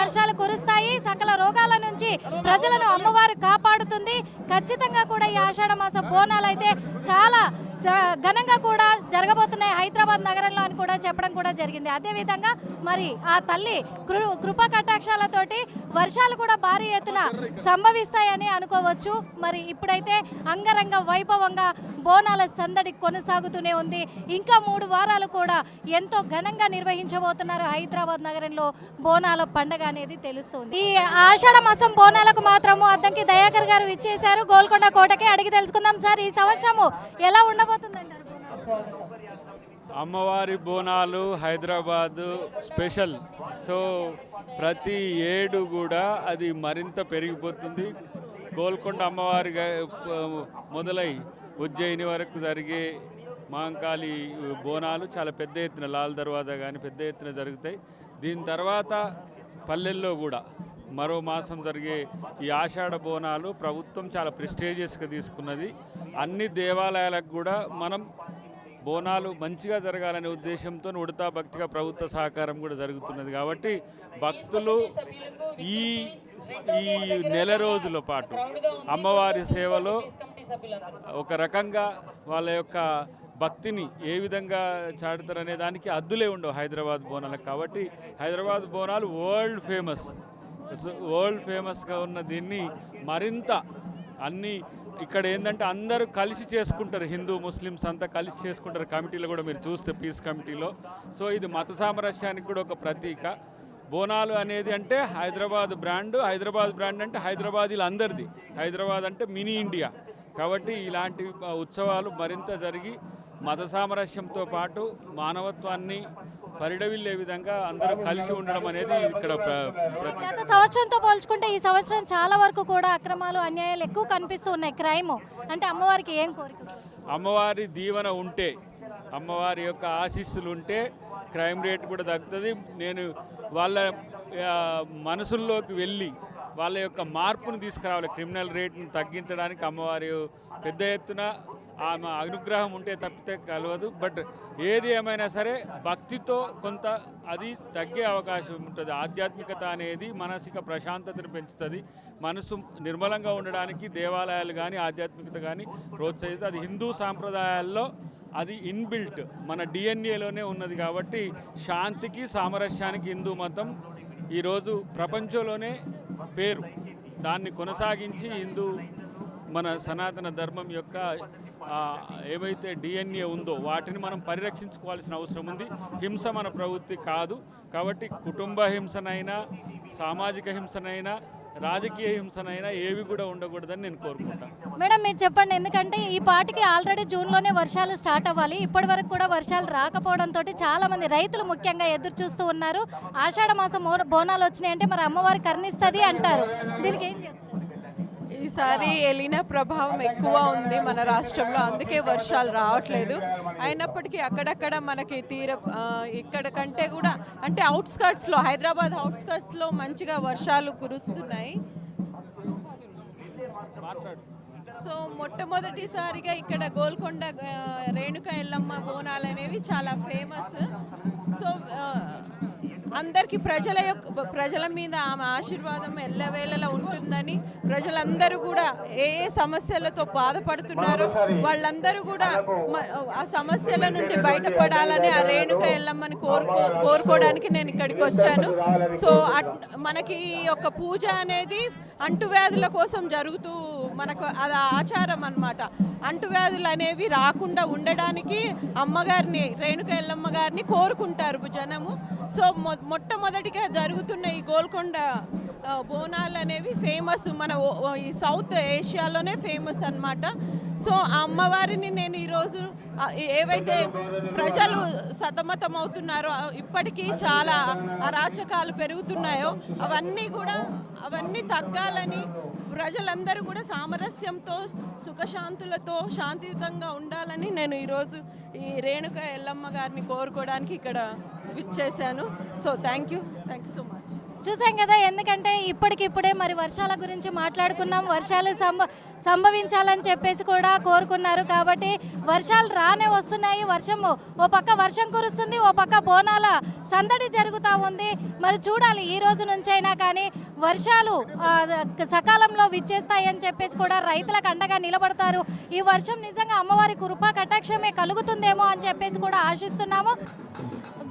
వర్షాలు కురుస్తాయి. సకల రోగాల నుంచి ప్రజలను అమ్మవారు కాపాడుతుంది. ఖచ్చితంగా కూడా ఈ ఆషాఢ మాస బోనాలు అయితే చాలా ఘనంగా కూడా జరగబోతున్నాయి హైదరాబాద్ నగరంలో అని కూడా చెప్పడం కూడా జరిగింది. అదేవిధంగా మరి ఆ తల్లి కృపా కటాక్షాలతోటి వర్షాలు కూడా భారీ ఎత్తున సంభవిస్తాయని అనుకోవచ్చు. మరి ఇప్పుడైతే అంగరంగ వైభవంగా బోనాల సందడి కొనసాగుతూనే ఉంది. ఇంకా 3 వారాలు కూడా ఎంతో ఘనంగా నిర్వహించబోతున్నారు హైదరాబాద్ నగరంలో బోనాల పండుగ అనేది తెలుస్తుంది. ఈ ఆషాఢ మాసం బోనాలకు మాత్రము అద్దంకి దయాకర్ గారు ఇచ్చేశారు గోల్కొండ కోటకి. అడిగి తెలుసుకుందాం సార్, ఈ సంవత్సరము ఎలా ఉండబోతుందంటారు? అమ్మవారి బోనాలు హైదరాబాదు స్పెషల్. సో ప్రతి ఏడు కూడా అది మరింత పెరిగిపోతుంది. గోల్కొండ అమ్మవారి మొదలై ఉజ్జయిని వరకు జరిగే మహంకాళి బోనాలు చాలా పెద్ద ఎత్తున, లాల్ దర్వాజా కానీ పెద్ద ఎత్తున జరుగుతాయి. దీని తర్వాత పల్లెల్లో కూడా మరో మాసం జరిగే ఈ ఆషాఢ బోనాలు ప్రభుత్వం చాలా ప్రెస్టీజియస్గా తీసుకున్నది. అన్ని దేవాలయాలకు కూడా మనం బోనాలు మంచిగా జరగాలనే ఉద్దేశంతో ఉడతా భక్తిగా ప్రభుత్వ సహకారం కూడా జరుగుతున్నది. కాబట్టి భక్తులు ఈ నెల రోజుల పాటు అమ్మవారి సేవలో ఒక రకంగా వాళ్ళ యొక్క భక్తిని ఏ విధంగా చాటుతారనే దానికి అద్దులే ఉండవు హైదరాబాద్ బోనాలకు. కాబట్టి హైదరాబాద్ బోనాలు వరల్డ్ ఫేమస్గా ఉన్న దీన్ని మరింత అన్ని ఇక్కడ ఏంటంటే అందరూ కలిసి చేసుకుంటారు. హిందూ ముస్లిమ్స్ అంతా కలిసి చేసుకుంటారు. కమిటీలో కూడా మీరు చూస్తే పీస్ కమిటీలో. సో ఇది మత సామరస్యానికి కూడా ఒక ప్రతీక. బోనాలు అనేది అంటే హైదరాబాద్ బ్రాండ్ అంటే హైదరాబాదీలు అందరిది. హైదరాబాద్ అంటే మినీ ఇండియా. కాబట్టి ఇలాంటి ఉత్సవాలు మరింత జరిగి మత సామరస్యంతో పాటు మానవత్వాన్ని పరిడవిల్లే విధంగా అందరూ కలిసి ఉండడం అనేది ఇక్కడ గత సంవత్సరంతో పోల్చుకుంటే ఈ సంవత్సరం చాలా వరకు కూడా అక్రమాలు, అన్యాయాలు ఎక్కువ కనిపిస్తూ ఉన్నాయి. క్రైమ్ అంటే అమ్మవారికి ఏం కోరిక? అమ్మవారి దీవెన ఉంటే, అమ్మవారి యొక్క ఆశీస్సులు ఉంటే క్రైమ్ రేట్ కూడా తగ్గుతుంది. నేను వాళ్ళ మనసుల్లోకి వెళ్ళి వాళ్ళ యొక్క మార్పును తీసుకురావాలి. క్రిమినల్ రేట్ను తగ్గించడానికి అమ్మవారి పెద్ద ఎత్తున ఆమె అనుగ్రహం ఉంటే తప్పితే కలవదు. బట్ ఏది ఏమైనా సరే భక్తితో కొంత అది తగ్గే అవకాశం ఉంటుంది. ఆధ్యాత్మికత అనేది మానసిక ప్రశాంతతను పెంచుతుంది. మనసు నిర్మలంగా ఉండడానికి దేవాలయాలు కానీ ఆధ్యాత్మికత కానీ ప్రోత్సహిస్తుంది. అది హిందూ సాంప్రదాయాల్లో అది ఇన్బిల్ట్ మన డిఎన్ఏలోనే ఉన్నది. కాబట్టి శాంతికి సామరస్యానికి హిందూ మతం ఈరోజు ప్రపంచంలోనే పేరు. దాన్ని కొనసాగించి హిందూ మన సనాతన ధర్మం యొక్క ఏవైతే డిఎన్ఏ ఉందో వాటిని మనం పరిరక్షించుకోవాల్సిన అవసరం ఉంది. హింస మన ప్రవృత్తి కాదు. కాబట్టి కుటుంబ హింసనైనా, సామాజిక హింసనైనా, రాజకీయ హింసనైనా ఏవి కూడా ఉండకూడదని నేను కోరుకుంటాను. మేడం మీరు చెప్పండి, ఎందుకంటే ఈ పాటికి ఆల్రెడీ జూన్లోనే వర్షాలు స్టార్ట్ అవ్వాలి. ఇప్పటి వరకు కూడా వర్షాలు రాకపోవడంతో చాలా మంది రైతులు ముఖ్యంగా ఎదురు చూస్తూ ఉన్నారు. ఆషాఢ మాసం బోనాలు వచ్చినాయంటే మరి అమ్మవారి కరుణిస్తుంది అంటారు. దీనికి ఏం చెప్తారు? ఈసారి ఎలిన ప్రభావం ఎక్కువ ఉంది మన రాష్ట్రంలో, అందుకే వర్షాలు రావట్లేదు. అయినప్పటికీ అక్కడక్కడ మనకి ఇక్కడ కంటే కూడా అంటే అవుట్స్కర్ట్స్లో, హైదరాబాద్ అవుట్స్కర్ట్స్లో మంచిగా వర్షాలు కురుస్తున్నాయి. సో మొట్టమొదటిసారిగా ఇక్కడ గోల్కొండ రేణుక ఎల్లమ్మ బోనాలు అనేవి చాలా ఫేమస్. సో అందరికీ ప్రజల మీద ఆమె ఆశీర్వాదం ఎల్లవేళలా ఉంటుందని, ప్రజలందరూ కూడా ఏ సమస్యలతో బాధపడుతున్నారో వాళ్ళందరూ కూడా ఆ సమస్యల నుండి బయటపడాలని ఆ రేణుక ఎల్లమ్మని కోరుకోవడానికి నేను ఇక్కడికి వచ్చాను. సో మనకి ఈ యొక్క పూజ అనేది అంటువ్యాధుల కోసం జరుగుతూ మనకు అది ఆచారం అన్నమాట. అంటువ్యాధులు అనేవి రాకుండా ఉండడానికి అమ్మగారిని, రేణుక ఎల్లమ్మ గారిని కోరుకుంటారు జనము. సో మొట్టమొదటిగా జరుగుతున్న ఈ గోల్కొండ బోనాలు అనేవి ఫేమస్, మన ఈ సౌత్ ఏషియాలోనే ఫేమస్ అన్నమాట. సో ఆ అమ్మవారిని నేను ఈరోజు ఏవైతే ప్రజలు సతమతం అవుతున్నారో, ఇప్పటికీ చాలా అరాచకాలు పెరుగుతున్నాయో అవన్నీ తగ్గాలని, ప్రజలందరూ కూడా సామరస్యంతో సుఖశాంతులతో శాంతియుతంగా ఉండాలని నేను ఈరోజు ఈ రేణుక ఎల్లమ్మ గారిని కోరుకోవడానికి ఇక్కడ విచ్చేశాను. So thank you so much. చూసాం కదా, ఎందుకంటే ఇప్పటికిప్పుడే మరి వర్షాల గురించి మాట్లాడుకున్నాం. వర్షాలు సంభవించాలని చెప్పేసి కూడా కోరుకున్నారు. కాబట్టి వర్షాలు రానే వస్తున్నాయి. ఓ పక్క వర్షం కురుస్తుంది, ఓ పక్క బోనాల సందడి జరుగుతూ ఉంది. మరి చూడాలి ఈ రోజు నుంచైనా కానీ వర్షాలు సకాలంలో విచ్చేస్తాయని చెప్పేసి కూడా రైతులకు అండగా నిలబడతారు. ఈ వర్షం నిజంగా అమ్మవారి కృపా కటాక్షమే కలుగుతుందేమో అని చెప్పేసి కూడా ఆశిస్తున్నాము.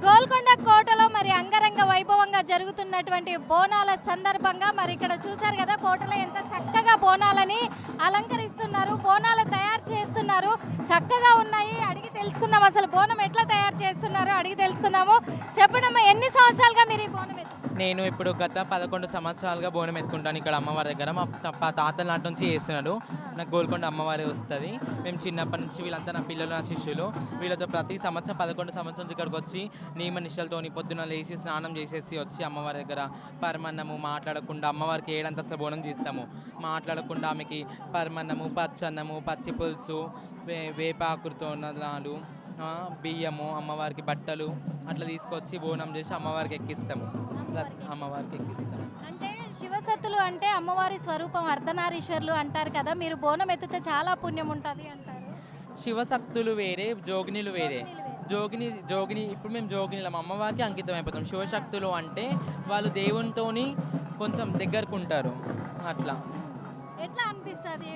గోల్కొండ కోటలో మరి అంగరంగ వైభవంగా జరుగుతున్నటువంటి బోనాల సందర్భంగా మరి ఇక్కడ చూశారు కదా, కోటలో ఎంత చక్కగా బోనాలని అలంకరిస్తున్నారు, బోనాలు తయారు చేస్తున్నారు. చక్కగా ఉన్నాయి. అడిగి తెలుసుకుందాం అసలు బోనం ఎట్లా తయారు చేస్తున్నారో అడిగి తెలుసుకుందాము. చెప్పండమ్మా, ఎన్ని సంవత్సరాలుగా మీరు ఈ బోనం నేను ఇప్పుడు గత 11 సంవత్సరాలుగా బోనం ఎత్తుకుంటాను ఇక్కడ అమ్మవారి దగ్గర. మా తాతల నాటి నుంచి చేస్తున్నాడు. నాకు గోల్కొండ అమ్మవారి వస్తుంది. మేము చిన్నప్పటి నుంచి వీళ్ళంతా నా పిల్లలు, నా శిష్యులు. వీళ్ళతో ప్రతి సంవత్సరం 11 సంవత్సరం నుంచి ఇక్కడికి వచ్చి నియమ నిష్టలతోని పొద్దున లేచి స్నానం చేసేసి వచ్చి అమ్మవారి దగ్గర పరమన్నము మాట్లాడకుండా అమ్మవారికి ఏడంతస్తుల బోనం తీస్తాము. మాట్లాడకుండా ఆమెకి పరమన్నము, పచ్చన్నము, పచ్చి పులుసు, వేపాకుతో నాలు, బియ్యము, అమ్మవారికి బట్టలు అట్లా తీసుకొచ్చి బోనం చేసి అమ్మవారికి ఎక్కిస్తాము. అంటే శివసత్తులు అంటే అమ్మవారి స్వరూపం, అర్ధనారీశ్వరులు అంటారు కదా, మీరు బోనం ఎత్తితే చాలా పుణ్యం ఉంటుంది అంటారు. శివశక్తులు వేరే, జోగినిలు వేరే. జోగిని ఇప్పుడు మేము జోగినిలం, అమ్మవారికి అంకితం అయిపోతాం. శివశక్తులు అంటే వాళ్ళు దేవునితోని కొంచెం దగ్గరకు ఉంటారు. అట్లా ఎట్లా అనిపిస్తుంది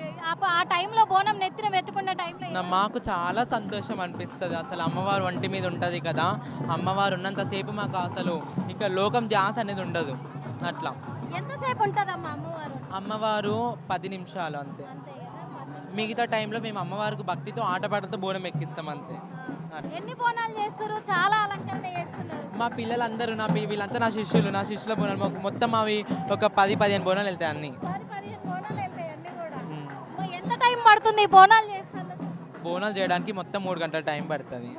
ఆ టైంలో బోనం నెత్తిన వెతుకున్న టైంలో? మాకు చాలా సంతోషం అనిపిస్తుంది. అసలు అమ్మవారు ఒంటి మీద ఉంటుంది కదా, అమ్మవారు ఉన్నంతసేపు మాకు అసలు ఇక్కడ లోకం ధ్యాస అనేది ఉండదు. అట్లా ఎంతసేపు ఉంటుందమ్మా అమ్మవారు 10 నిమిషాలు అంతే. మిగతా టైంలో మేము అమ్మవారికి భక్తితో ఆటపాటలతో బోనం ఎక్కిస్తాం అంతే. ఎన్ని బోనాలు చేస్తారు? చాలా అలంకరణ చేస్తున్నారు. మా పిల్లలందరూ వీళ్ళంతా నా శిష్యుల బోనాలు మొత్తం అవి ఒక 10-15 బోనాలు వెళ్తాయి అన్ని. ఎంత టైం పడుతుంది బోనాలు చేస్తారు? బోనాలు చేయడానికి మొత్తం 3 గంటల టైం పడుతుంది.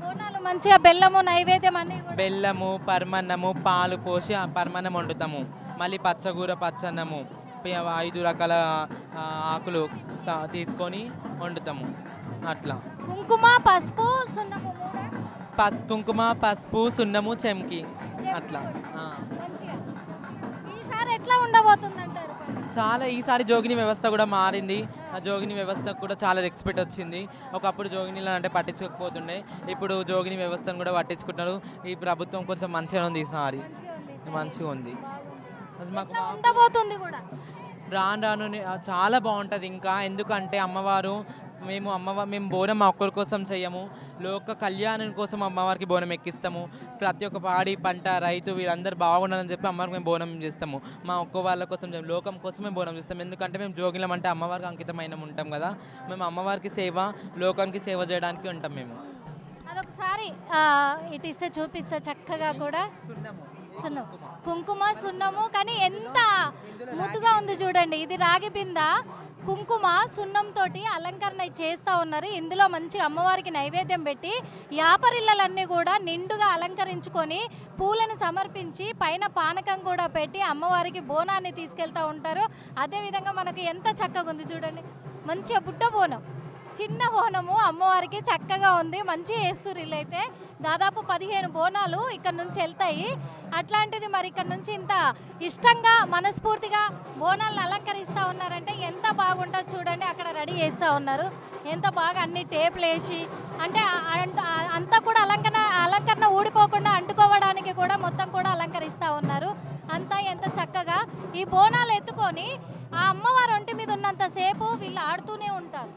బోనాలు మంచిగా బెల్లము నైవేద్యం అన్ని, బెల్లము, పరమన్నము, పాలు పోసి ఆ పరమన్నం వండుతాము. మళ్ళీ పచ్చగూర, పచ్చన్నము, 5 రకాల ఆకులు తీసుకొని వండుతాము. అట్లా కుంకుమ, పసుపు, సున్నము, కుంకుమ, పసుపు, సున్నము, చెంకి అట్లా. ఈసారి ఎట్లా ఉండబోతుంది అంటారు? చాలా ఈసారి జోగిని వ్యవస్థ కూడా మారింది. ఆ జోగిని వ్యవస్థకు కూడా చాలా రెస్పెక్ట్ వచ్చింది. ఒకప్పుడు జోగినిలు అంటే పట్టించుకోకపోతుండే, ఇప్పుడు జోగిని వ్యవస్థను కూడా పట్టించుకుంటున్నారు. ఈ ప్రభుత్వం కొంచెం మంచిగా ఉంది, ఈసారి మంచిగా ఉంది. ఉండబోతుంది కూడా రాను చాలా బాగుంటుంది ఇంకా. ఎందుకంటే మేము బోనం మా ఒక్కరి కోసం చెయ్యము, లోక కళ్యాణం కోసం అమ్మవారికి బోనం ఎక్కిస్తాము. ప్రతి ఒక్క పాడి పంట రైతు వీళ్ళందరూ బాగుండాలని చెప్పి అమ్మవారికి మేము బోనం చేస్తాము. మా ఒక్క వాళ్ళ కోసం లోకం కోసమే బోనం చేస్తాం. ఎందుకంటే మేము జోగిలం అంటే అమ్మవారికి అంకితమైన ఉంటాం కదా. మేము అమ్మవారికి సేవ, లోకానికి సేవ చేయడానికి ఉంటాం. మేము అదొకసారి ఇటు ఇస్తే చూపిస్తా చక్కగా కూడా. సున్నం, కుంకుమ, సున్నము, కానీ ఎంత ముద్దుగా ఉంది చూడండి. ఇది రాగి బింద, కుంకుమ సున్నంతో అలంకరణ చేస్తూ ఉన్నారు. ఇందులో మంచి అమ్మవారికి నైవేద్యం పెట్టి యాపరిళ్ళలన్నీ కూడా నిండుగా అలంకరించుకొని పూలను సమర్పించి పైన పానకం కూడా పెట్టి అమ్మవారికి బోనాన్ని తీసుకెళ్తూ ఉంటారు. అదేవిధంగా మనకు ఎంత చక్కగా ఉంది చూడండి, మంచిగా బుట్ట బోనం, చిన్న బోనము అమ్మవారికి చక్కగా ఉంది. మంచిగా వేస్తారు. వీళ్ళైతే దాదాపు 15 బోనాలు ఇక్కడ నుంచి వెళ్తాయి. అట్లాంటిది మరి ఇక్కడ నుంచి ఇంత ఇష్టంగా మనస్ఫూర్తిగా బోనాలను అలంకరిస్తూ ఉన్నారంటే ఎంత బాగుంటుంది చూడండి. అక్కడ రెడీ చేస్తూ ఉన్నారు, ఎంత బాగా అన్ని టేపులు వేసి, అంటే అంతా కూడా అలంకరణ ఊడిపోకుండా అంటుకోవడానికి కూడా మొత్తం కూడా అలంకరిస్తూ ఉన్నారు. అంతా ఎంత చక్కగా ఈ బోనాలు ఎత్తుకొని ఆ అమ్మవారి ఒంటి మీద ఉన్నంతసేపు వీళ్ళు ఆడుతూనే ఉంటారు.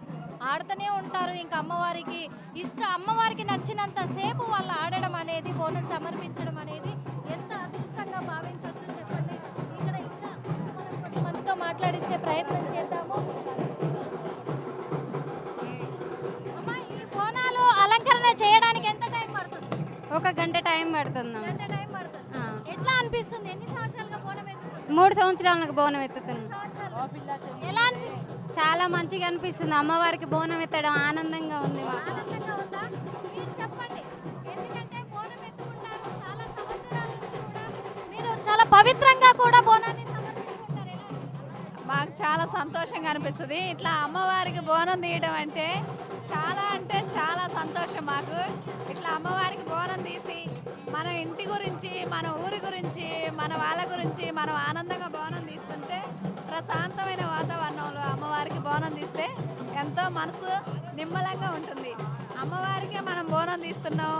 ఇంకా అమ్మవారికి నచ్చినంత సేపు వాళ్ళు ఆడడం అనేది, బోనం సమర్పించడం అనేది ఎంత అదృష్టంగా భావించవచ్చు చెప్పండి. ఇక్కడ ఇంకా మనం కొంతమందితో మాట్లాడించే ప్రయత్నం చేద్దాము. అమ్మా, ఈ బోనాలు అలంకరణ చేయడానికి ఎంత టైం పడుతుంది? 1 గంట టైం పడుతుంది. ఎట్లా అనిపిస్తుంది? ఎన్ని సంవత్సరాలుగా బోనం ఎత్తుతున్నారు? 3 సంవత్సరాలకు బోనం ఎత్తుతున్నాం. ఎలా అనిపిస్తుంది? చాలా మంచిగా అనిపిస్తుంది. అమ్మవారికి బోనం ఎత్తడం ఆనందంగా ఉంది. ఆనందంగా ఉందా? మీరు చెప్పండి. ఎందుకంటే బోనం ఎత్తుకుంటారు చాలా సంవత్సరాల నుంచి కూడా, మీరు చాలా పవిత్రంగా కూడా బోనాన్ని సమర్పించుకుంటారు. మాకు చాలా సంతోషంగా అనిపిస్తుంది. ఇట్లా అమ్మవారికి బోనం తీయడం అంటే చాలా సంతోషం మాకు. ఇట్లా అమ్మవారికి బోనం తీసి మా మన ఇంటి గురించి, మన ఊరి గురించి, మన వాళ్ళ గురించి మనం ఆనందంగా బోనం తీస్తుంటే, ప్రశాంతమైన వాతావరణంలో అమ్మవారికి బోనం తీస్తే ఎంతో మనసు నిమ్మలంగా ఉంటుంది. అమ్మవారికే మనం బోనం తీస్తున్నాం,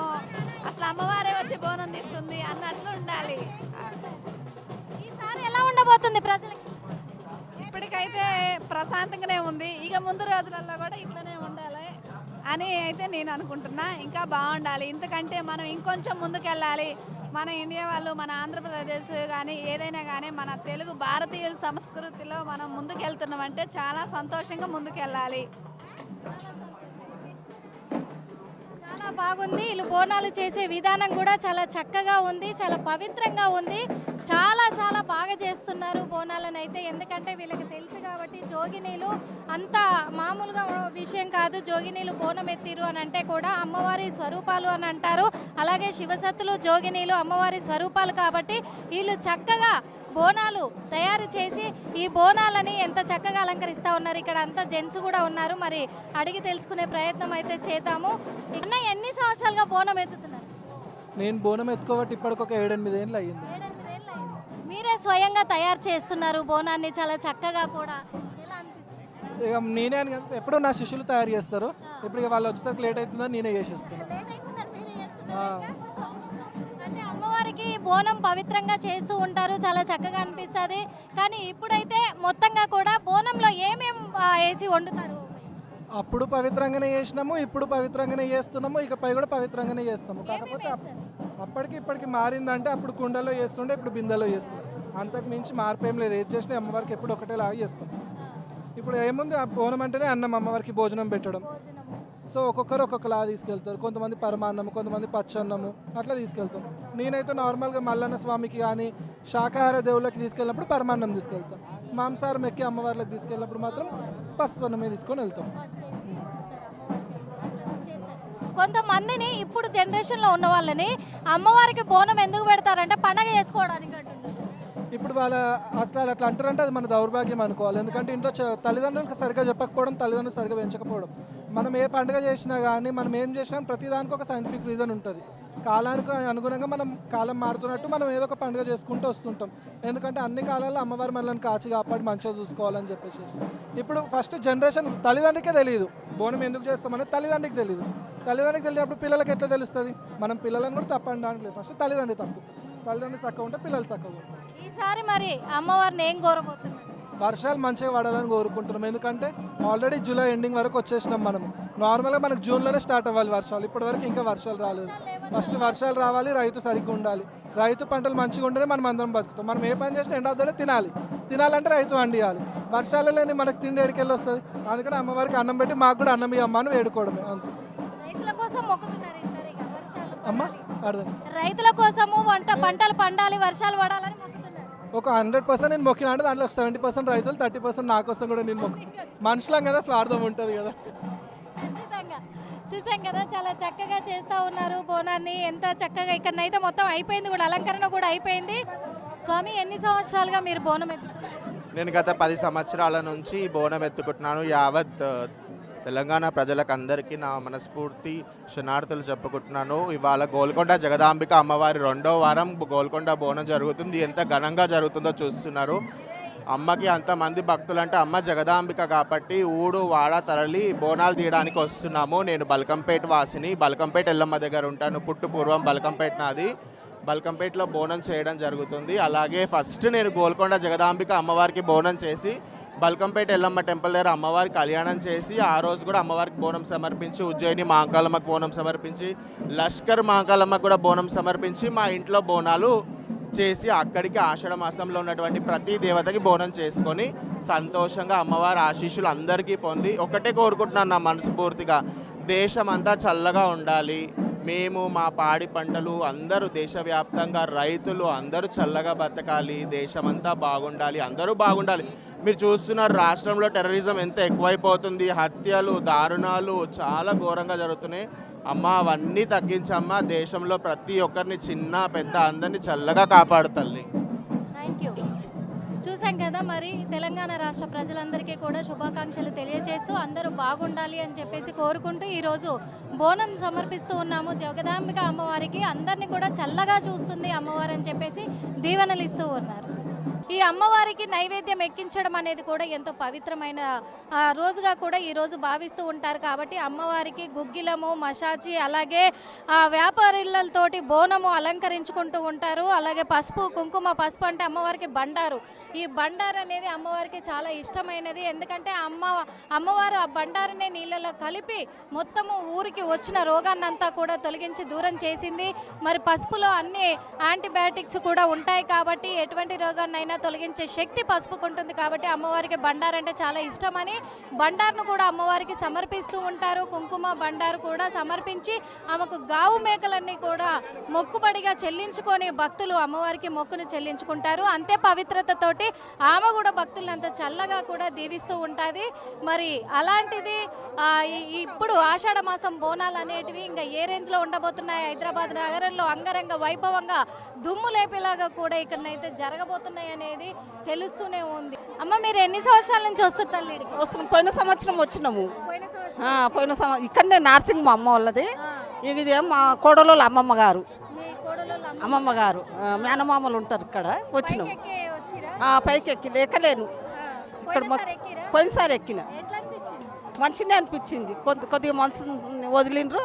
అసలు అమ్మవారే వచ్చి బోనం తీస్తుంది అన్నట్లు ఉండాలి. ఈసారి ఎలా ఉండబోతుంది ప్రజలకి? ఇప్పటికైతే ప్రశాంతంగానే ఉంది. ఇక ముందు రోజులలో కూడా ఇట్లనే ఉండాలి అని అయితే నేను అనుకుంటున్నా. ఇంకా బాగుండాలి, ఇంతకంటే మనం ఇంకొంచెం ముందుకెళ్ళాలి. మన ఇండియా వాళ్ళు, మన ఆంధ్రప్రదేశ్ కానీ ఏదైనా కానీ మన తెలుగు భారతీయ సంస్కృతిలో మనం ముందుకెళ్తున్నామంటే చాలా సంతోషంగా ముందుకెళ్ళాలి. చాలా బాగుంది. వీళ్ళు బోనాలు చేసే విధానం కూడా చాలా చక్కగా ఉంది, చాలా పవిత్రంగా ఉంది. చాలా చాలా బాగా చేస్తున్నారు బోనాలను అయితే. ఎందుకంటే వీళ్ళకి తెలుసు కాబట్టి జోగినీలు అంత మామూలుగా విషయం కాదు. జోగినీలు బోనం ఎత్తిరు అని అంటే కూడా అమ్మవారి స్వరూపాలు అని అంటారు. అలాగే శివసత్తులు జోగినీలు అమ్మవారి స్వరూపాలు కాబట్టి వీళ్ళు చక్కగా బోనాలు తయారు చేసి ఈ బోనాలని ఎంత చక్కగా అలంకరిస్తూ ఉన్నారు. ఇక్కడ అంతా జెంట్స్ కూడా ఉన్నారు. మరి అడిగి తెలుసుకునే ప్రయత్నం అయితే చేద్దాము. ఇక్కడ ఎన్ని సంవత్సరాలుగా బోనం ఎత్తుతున్నారు? నేను బోనం ఎత్తుకోబట్టి ఇప్పటికి ఒక 7-8 ఏళ్ళు అయ్యింది. 7-8 ఏళ్ళు అయింది. మీరే స్వయంగా తయారు చేస్తున్నారు బోనాన్ని చాలా చక్కగా కూడా. ఎలా అనిపిస్తుంది? ఇక నేనే అని కాదు, ఎప్పుడో నా శిష్యులు తయారు చేస్తారు. ఇప్పుడు ఇక వాళ్ళు వచ్చేసరికి లేట్ అవుతుందని నేనే చేసేస్తాను. లేట్ అవుతుందని మీరే చేస్తున్నారా ఇంకా? అంటే అమ్మవారికి బోనం పవిత్రంగా చేస్తూ ఉంటారు, చాలా చక్కగా అనిపిస్తుంది. కానీ ఇప్పుడైతే మొత్తంగా కూడా బోనంలో ఏమేమి వేసి వండుతారు? అప్పుడు పవిత్రంగానే చేసినాము, ఇప్పుడు పవిత్రంగానే చేస్తున్నాము, ఇకపై కూడా పవిత్రంగానే చేస్తాము. కాకపోతే అప్పటికి ఇప్పటికి మారిందంటే అప్పుడు కుండలో చేస్తుండే, ఇప్పుడు బిందెలో చేస్తున్నాం. అంతకు మించి మార్పు ఏం లేదు. ఏది చేసినా అమ్మవారికి ఎప్పుడు ఒకటేలాగా చేస్తాం. ఇప్పుడు ఏముంది, ఆ బోనం అంటేనే అన్నం, అమ్మవారికి భోజనం పెట్టడం. సో ఒక్కొక్కరు ఒక్కొక్కలా తీసుకెళ్తారు. కొంతమంది పరమాన్నము, కొంతమంది పచ్చన్నము అట్లా తీసుకెళ్తాం. నేనైతే నార్మల్గా మల్లన్న స్వామికి కానీ శాకాహార దేవుళ్ళకి తీసుకెళ్ళినప్పుడు పరమాన్నం తీసుకెళ్తాం. మాంసాహారం ఎక్కి అమ్మవార్లకు తీసుకెళ్ళినప్పుడు మాత్రం పసుపన్నమే తీసుకొని వెళ్తాం. కొంతమందిని ఇప్పుడు జనరేషన్లో ఉన్న వాళ్ళని అమ్మవారికి బోనం ఎందుకు పెడతారంటే పండగ చేసుకోవడానికి అంటున్నారు. ఇప్పుడు వాళ్ళ అసలు అట్లా అంటారంటే అది మన దౌర్భాగ్యం అనుకోవాలి. ఎందుకంటే ఇంట్లో తల్లిదండ్రులకు సరిగ్గా చెప్పకపోవడం, తల్లిదండ్రులు సరిగ్గా పెంచకపోవడం. మనం ఏ పండుగ చేసినా కానీ మనం ఏం చేసినా ప్రతిదానికి ఒక సైంటిఫిక్ రీజన్ ఉంటుంది. కాలానికి అనుగుణంగా మనం కాలం మారుతున్నట్టు మనం ఏదో ఒక పండుగ చేసుకుంటూ వస్తుంటాం. ఎందుకంటే అన్ని కాలాల్లో అమ్మవారి మనల్ని కాచి కాపాడి మంచిగా చూసుకోవాలని చెప్పేసి. ఇప్పుడు ఫస్ట్ జనరేషన్ తల్లిదండ్రికే తెలియదు బోనం ఎందుకు చేస్తామనేది. తల్లిదండ్రికి తెలియదు. తల్లిదండ్రికి తెలియనప్పుడు పిల్లలకి ఎట్లా తెలుస్తుంది? మనం పిల్లలను కూడా తప్పడానికి లేదు. ఫస్ట్ తల్లిదండ్రి తప్పు. తల్లిదండ్రులు చక్కగా ఉంటే పిల్లలు చక్కగా ఉంటారు. ఈసారి మరి అమ్మవారిని ఏం కోరబోతున్నారు? వర్షాలు మంచిగా పడాలని కోరుకుంటున్నాం. ఎందుకంటే ఆల్రెడీ జూలై ఎండింగ్ వరకు వచ్చేసినాం మనం. నార్మల్గా మనకు జూన్లోనే స్టార్ట్ అవ్వాలి వర్షాలు. ఇప్పటివరకు ఇంకా వర్షాలు రాలేదు. ఫస్ట్ వర్షాలు రావాలి, రైతు సరిగ్గా ఉండాలి. రైతు పంటలు మంచిగా ఉంటేనే మనం అందరం బతుకుతాం. మనం ఏ పని చేసినా ఎండాదనే తినాలంటే రైతు వండియాలి. వర్షాలు లేని మనకు తిండి ఎడికెళ్ళి వస్తుంది. అందుకని అమ్మవారికి అన్నం పెట్టి మాకు కూడా అన్నం ఇవ్వమ్మా అని వేడుకోవడమే అంతే. రైతుల కోసం మొక్కుతున్నారు ఈసారి ఇక వర్షాలు అమ్మ పడాలి. అర్థం. రైతుల కోసము పంటలు పండాలి, వర్షాలు పడాలని మొక్కుతున్నారు. ఒక 100% నేను మొక్కినా అంటే దాంట్లో 70% రైతులు, 30% నా కోసం కూడా నేను మనుషులం కదా, స్వార్థం ఉంటుంది కదా. ఖచ్చితంగా చూసాం కదా, చాలా చక్కగా చేస్తూ ఉన్నారు బోనాన్ని. ఎంత చక్కగా ఇక్కడనైతే మొత్తం అయిపోయింది కూడా, అలంకరణ కూడా అయిపోయింది. స్వామి, ఎన్ని సంవత్సరాలుగా మీరు బోనం ఎత్తుతున్నారు? నేను గత 10 సంవత్సరాల నుంచి బోనం ఎత్తుకుంటున్నాను. యావత్ తెలంగాణ ప్రజలకు అందరికీ నా మనస్ఫూర్తి శనార్థులు చెప్పుకుంటున్నాను. ఇవాళ గోల్కొండ జగదాంబిక అమ్మవారి 2వ వారం గోల్కొండ బోనం జరుగుతుంది. ఎంత ఘనంగా జరుగుతుందో చూస్తున్నారు. అమ్మకి అంతమంది భక్తులు అంటే అమ్మ జగదాంబిక కాబట్టి ఊడు వాడ తరలి బోనాలు తీయడానికి వస్తున్నాము. నేను బల్కంపేట వాసిని, బల్కంపేట ఎల్లమ్మ దగ్గర ఉంటాను. పుట్టు పూర్వం బల్కంపేట నాది. బల్కంపేటలో బోనం చేయడం జరుగుతుంది. అలాగే ఫస్ట్ నేను గోల్కొండ జగదాంబిక అమ్మవారికి బోనం చేసి బల్కంపేట ఎల్లమ్మ టెంపుల్ దగ్గర అమ్మవారికి కళ్యాణం చేసి ఆ రోజు కూడా అమ్మవారికి బోనం సమర్పించి, ఉజ్జయిని మహాకాళమ్మకు బోనం సమర్పించి, లష్కర్ మహాకాళమ్మకు కూడా బోనం సమర్పించి మా ఇంట్లో బోనాలు చేసి అక్కడికి ఆషాఢ మాసంలో ఉన్నటువంటి ప్రతి దేవతకి బోనం చేసుకొని సంతోషంగా అమ్మవారి ఆశీస్సులు అందరికీ పొంది ఒకటే కోరుకుంటున్నాను నా మనస్ఫూర్తిగా, దేశమంతా చల్లగా ఉండాలి. మేము మా పాడి పంటలు అందరూ దేశవ్యాప్తంగా రైతులు అందరూ చల్లగా బతకాలి, దేశమంతా బాగుండాలి, అందరూ బాగుండాలి. మీరు చూస్తున్నారు రాష్ట్రంలో టెర్రరిజం ఎంత ఎక్కువైపోతుంది, హత్యలు దారుణాలు చాలా ఘోరంగా జరుగుతున్నాయి. అమ్మ అవన్నీ తగ్గించమ్మా, దేశంలో ప్రతి ఒక్కరిని చిన్న పెద్ద అందరినీ చల్లగా కాపాడు తల్లి. Thank you. చూసాం కదా మరి తెలంగాణ రాష్ట్ర ప్రజలందరికీ కూడా శుభాకాంక్షలు తెలియజేస్తూ అందరూ బాగుండాలి అని చెప్పేసి కోరుకుంటూ ఈరోజు బోనం సమర్పిస్తూ ఉన్నాము జగదాంబిక అమ్మవారికి. అందరినీ కూడా చల్లగా చూస్తుంది అమ్మవారు అని చెప్పేసి దీవెనలు ఇస్తూ ఉన్నారు. ఈ అమ్మవారికి నైవేద్యం ఎక్కించడం అనేది కూడా ఎంతో పవిత్రమైన రోజుగా కూడా ఈరోజు భావిస్తూ ఉంటారు. కాబట్టి అమ్మవారికి గుగ్గిలము, మషాచి, అలాగే వ్యాపారులతోటి బోనము అలంకరించుకుంటూ ఉంటారు. అలాగే పసుపు, కుంకుమ. పసుపు అంటే అమ్మవారికి బండారు. ఈ బండారు అనేది అమ్మవారికి చాలా ఇష్టమైనది. ఎందుకంటే అమ్మవారు ఆ బండారునే నీళ్ళలో కలిపి మొత్తము ఊరికి వచ్చిన రోగాన్నంతా కూడా తొలగించి దూరం చేసింది. మరి పసుపులో అన్ని యాంటీబయాటిక్స్ కూడా ఉంటాయి కాబట్టి ఎటువంటి రోగాన్నైనా తొలగించే శక్తి పసుపుకు ఉంటుంది. కాబట్టి అమ్మవారికి బండారు అంటే చాలా ఇష్టమని బండారును కూడా అమ్మవారికి సమర్పిస్తూ ఉంటారు. కుంకుమ, బండారు కూడా సమర్పించి ఆమెకు గావు మేకలన్నీ కూడా మొక్కుబడిగా చెల్లించుకొని భక్తులు అమ్మవారికి మొక్కును చెల్లించుకుంటారు. అంతే పవిత్రతతోటి ఆమె కూడా భక్తులను అంత చల్లగా కూడా దీవిస్తూ ఉంటుంది. మరి అలాంటిది ఇప్పుడు ఆషాఢ మాసం బోనాలు అనేటివి ఇంకా ఏ రేంజ్లో ఉండబోతున్నాయి, హైదరాబాద్ నగరంలో అంగరంగ వైభవంగా దుమ్ము లేపేలాగా కూడా ఇక్కడనైతే జరగబోతున్నాయి అనేది తెలుస్తూనే ఉంది. అమ్మ, మీరు ఎన్ని సంవత్సరాల నుంచి వస్తారు తల్లిడికి? వస్తున్నాం. పోయిన సంవత్సరం వచ్చినాము. పోయిన సంవత్సరం పోయిన సంవత్సరం ఇక్కడనే నార్సింగ్ మా అమ్మ వాళ్ళది. ఇది మా కోడలో అమ్మమ్మ గారు, మీ కోడలోళ్ళ అమ్మమ్మ గారు మేనమామలు ఉంటారు ఇక్కడ. వచ్చినాం. పైకెక్కి వచ్చిరా? పైకి ఎక్కి లేకలేను ఇక్కడ. పోయినసారి ఎక్కిరా? పోయినసారి ఎక్కిన ఎట్లా అనిపించింది? మంచిగా అనిపించింది. కొద్దిగా మనసు వదిలిండ్రు,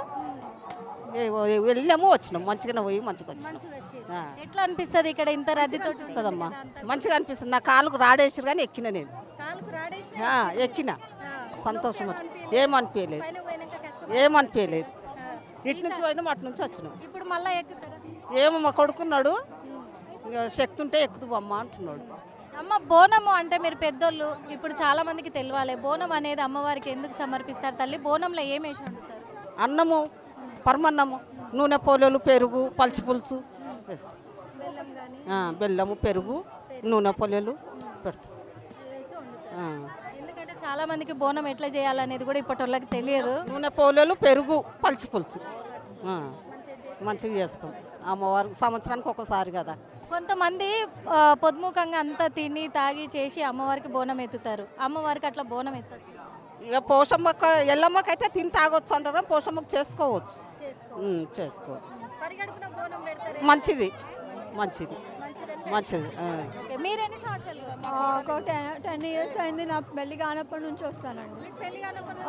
వెళ్ళాము, వచ్చినాం. మంచిగానే పోయి మంచిగా వచ్చినాం. మంచిగా వచ్చింది. ఎట్లా అనిపిస్తుంది ఇక్కడ ఇంత రద్దీతో? అనిపిస్తుందమ్మా, మంచిగా అనిపిస్తుంది. నా కాలుకు రాడేసారు కానీ ఎక్కిన నేను. కాలుకు రాడేసి ఎక్కిన సంతోషం. ఏమనిపించలేదు, పైన పోయినాక కష్టం. ఏమనిపించలేదు. ఇటు నుంచి పోయినాం, అటు నుంచి వచ్చినాం. ఇప్పుడు మళ్ళా ఎక్కుతారా? ఏమో మా కొడుకున్నాడు, ఇక శక్తి ఉంటే ఎక్కుతు అమ్మ అంటున్నాడు. అమ్మ, బోనము అంటే మీరు పెద్దోళ్ళు, ఇప్పుడు చాలా మందికి తెలియాలి బోనం అనేది అమ్మవారికి ఎందుకు సమర్పిస్తారు తల్లి? బోనంలో ఏం వేసి వండుతారు? అన్నము, పరమన్నము, నూనె పోలేలు, పెరుగు, పలుచు పులుసు వేస్తాం. బెల్లం కానీ బెల్లము, పెరుగు, నూనె పోలేలు పెడతాం. వేసి వండుతారు. ఎందుకంటే చాలా మందికి బోనం ఎట్లా చేయాలనేది కూడా ఇప్పటి వాళ్ళకి తెలియదు. నూనె పోలేలు, పెరుగు, పలుచు పులుసు మంచిగా చేస్తాం. అమ్మవారికి సంవత్సరానికి ఒకసారి కదా. కొంతమంది పొద్దుముఖంగా అంతా తిని తాగి చేసి అమ్మవారికి బోనం ఎత్తుతారు. అమ్మవారికి అట్లా బోనం ఎత్తచ్చు? ఇక పోషమ్మక్క, ఎల్లమ్మకైతే తిని తాగొచ్చు అంటారు, పోషమ్మకు చేసుకోవచ్చు. చేసుకోవచ్చు. పరిగడుపున బోనం పెడతారు. మంచిది, మంచిది, మంచిది. మీరు ఎన్ని సంవత్సరాలు ఒక 10 ఇయర్స్ అయింది. నా పెళ్లి కానప్పటి నుంచి వస్తానండి. మీకు పెళ్లి కానప్పటి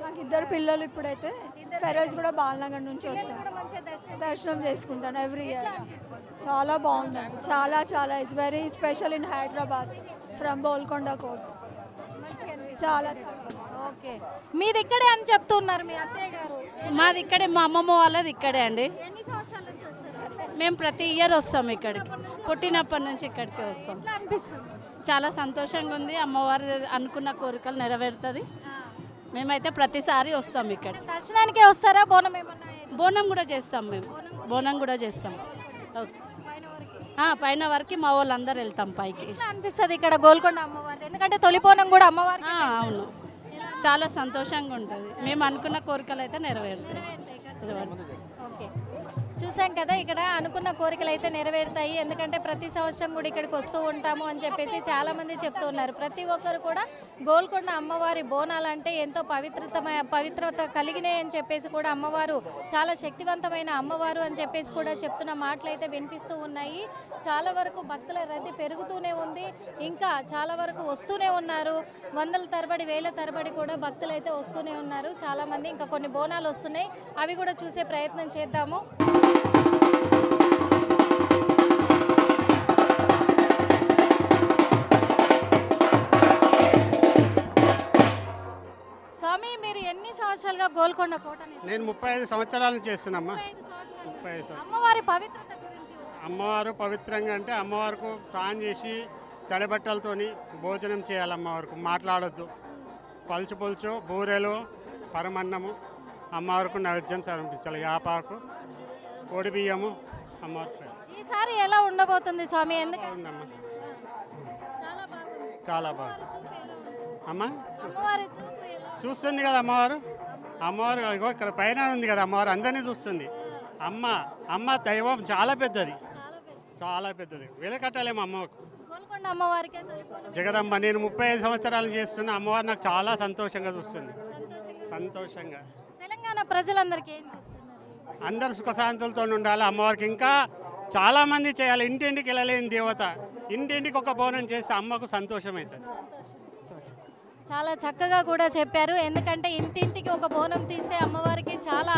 నాకు 2 పిల్లలు. ఇప్పుడైతే ఫెరోజ్ కూడా బాలనగర్ నుంచి వస్తాను. కూడా మంచిగా దర్శనం చేసుకుంటాను ఎవ్రీ ఇయర్. చాలా బాగుందండి. చాలా చాలా it's very special in Hyderabad from Golconda కోట్. చాలా ఓకే. మీది ఇక్కడే అని చెప్తున్నారు మీ అత్తయ్య గారు. మాది ఇక్కడే, మా అమ్మమ్మ వాళ్ళది ఇక్కడే అండి. ఎన్ని సంవత్సరాల నుంచి వస్తారు? మేము ప్రతి ఇయర్ వస్తాం ఇక్కడికి. పుట్టినప్పటి నుంచి ఇక్కడికి వస్తాం. ఎట్లా అనిపిస్తుంది? చాలా సంతోషంగా ఉంది. అమ్మవారు అనుకున్న కోరికలు నెరవేరుతుంది. మేమైతే ప్రతిసారి వస్తాం ఇక్కడ. దర్శనానికే వస్తారా? బోనం ఏమన్నా? బోనం కూడా చేస్తాం మేము. బోనం కూడా చేస్తాం. ఓకే. పైన వరకు మా వాళ్ళందరూ వెళ్తాం పైకి. ఎట్లా అనిపిస్తుంది ఇక్కడ గోల్కొండ అమ్మవారి? ఎందుకంటే తొలి బోనం కూడా అమ్మవారి. అవును, చాలా సంతోషంగా ఉంటుంది. మేము అనుకున్న కోరికలు అయితే నెరవేరుతాయి. ఓకే, చూసాం కదా ఇక్కడ అనుకున్న కోరికలు అయితే నెరవేరుతాయి. ఎందుకంటే ప్రతి సంవత్సరం కూడా ఇక్కడికి వస్తూ ఉంటాము అని చెప్పేసి చాలామంది చెప్తూ ఉన్నారు. ప్రతి ఒక్కరు కూడా గోల్కొండ అమ్మవారి బోనాలంటే ఎంతో పవిత్రత కలిగినాయి అని చెప్పేసి కూడా అమ్మవారు చాలా శక్తివంతమైన అమ్మవారు అని చెప్పేసి కూడా చెప్తున్న మాటలు అయితే వినిపిస్తూ ఉన్నాయి. చాలా వరకు భక్తుల రద్దీ పెరుగుతూనే ఉంది. ఇంకా చాలా వరకు వస్తూనే ఉన్నారు. వందల తరబడి, వేల తరబడి కూడా భక్తులు అయితే వస్తూనే ఉన్నారు. చాలామంది ఇంకా కొన్ని బోనాలు వస్తున్నాయి, అవి కూడా చూసే ప్రయత్నం చేద్దాము. స్వామి, మీరు ఎన్ని సంవత్సరాలుగా గోల్కొండ కోటని? నేను 35 సంవత్సరాల నుంచి చేస్తున్నామ్మా. 35 సంవత్సరాలు. అమ్మవారి పవిత్రత గురించి. అమ్మవారు పవిత్రంగా అంటే అమ్మవారికి తాను చేసి తడిబట్టలతోని భోజనం చేయాలి. అమ్మవారికి మాట్లాడొద్దు. పలుచు పులుచు, బూరెలు, పరమన్నము అమ్మవారికి నైవేద్యం సమర్పించాలి. యాపాకు, కోడి బియ్యము అమ్మవారికి. ఈసారి ఎలా ఉండబోతుంది స్వామి? ఎందుకంటే ఉందమ్మా, చాలా బాగుంది. చాలా బాగుంది అమ్మ. అమ్మవారి చూపు ఎలా? చూస్తుంది కదా అమ్మవారు. అమ్మవారు ఇగో ఇక్కడ పైన ఉంది కదా అమ్మవారు, అందరినీ చూస్తుంది. అమ్మ దైవం చాలా పెద్దది, చాలా పెద్దది. వెలకట్టలేము అమ్మకు. గోల్కొండ అమ్మవారికే తొలి బోనం. జగదమ్మ నేను 35 సంవత్సరాలు చేస్తున్న అమ్మవారు నాకు చాలా సంతోషంగా చూస్తుంది. సంతోషంగా తెలంగాణ ప్రజలందరికీ ఏం చెప్తున్నారు? అందరు సుఖశాంతులతో ఉండాలి. అమ్మవారికి ఇంకా చాలా మంది చేయాలి. ఇంటింటికి వెళ్ళలేని దేవత, ఇంటింటికి ఒక బోనం చేస్తే అమ్మకు సంతోషం అవుతుంది. చాలా చక్కగా కూడా చెప్పారు. ఎందుకంటే ఇంటింటికి ఒక బోనం తీస్తే అమ్మవారికి చాలా